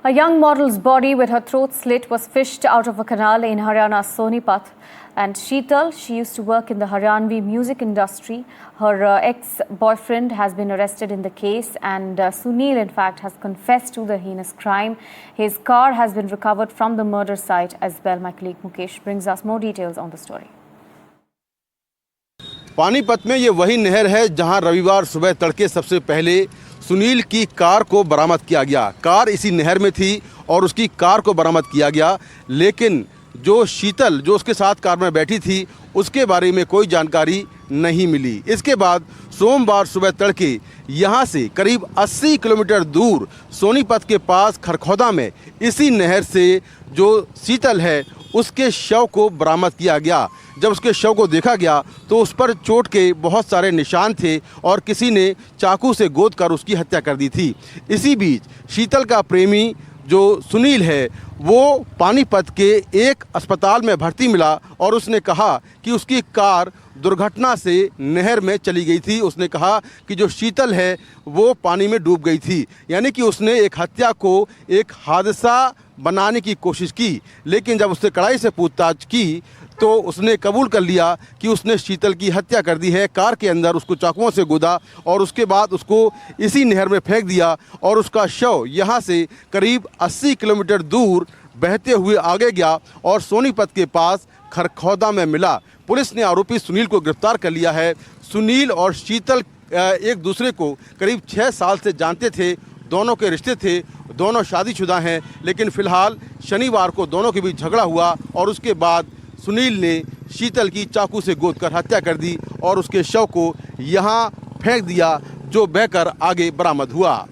A young model's body with her throat slit was fished out of a canal in Haryana's Sonipat. And Sheetal, she used to work in the Haryanvi music industry. Her ex-boyfriend has been arrested in the case, and Sunil, in fact, has confessed to the heinous crime. His car has been recovered from the murder site as well. My colleague Mukesh brings us more details on the story. Panipat में ये वही नहर है जहां रविवार सुबह तड़के सबसे पहले सुनील की कार को बरामद किया गया। कार इसी नहर में थी और उसकी कार को बरामद किया गया, लेकिन जो शीतल जो उसके साथ कार में बैठी थी उसके बारे में कोई जानकारी नहीं मिली। इसके बाद सोमवार सुबह तड़के यहाँ से करीब 80 किलोमीटर दूर सोनीपत के पास खरखौदा में इसी नहर से जो शीतल है उसके शव को बरामद किया गया। जब उसके शव को देखा गया तो उस पर चोट के बहुत सारे निशान थे और किसी ने चाकू से गोद कर उसकी हत्या कर दी थी। इसी बीच शीतल का प्रेमी जो सुनील है वो पानीपत के एक अस्पताल में भर्ती मिला और उसने कहा कि उसकी कार दुर्घटना से नहर में चली गई थी। उसने कहा कि जो शीतल है वो पानी में डूब गई थी, यानी कि उसने एक हत्या को एक हादसा बनाने की कोशिश की। लेकिन जब उससे कड़ाई से पूछताछ की तो उसने कबूल कर लिया कि उसने शीतल की हत्या कर दी है। कार के अंदर उसको चाकुओं से गोदा और उसके बाद उसको इसी नहर में फेंक दिया और उसका शव यहाँ से करीब 80 किलोमीटर दूर बहते हुए आगे गया और सोनीपत के पास खरखौदा में मिला। पुलिस ने आरोपी सुनील को गिरफ्तार कर लिया है। सुनील और शीतल एक दूसरे को करीब 6 साल से जानते थे, दोनों के रिश्ते थे, दोनों शादीशुदा हैं, लेकिन फ़िलहाल शनिवार को दोनों के बीच झगड़ा हुआ और उसके बाद सुनील ने शीतल की चाकू से गोदकर हत्या कर दी और उसके शव को यहाँ फेंक दिया, जो बहकर आगे बरामद हुआ।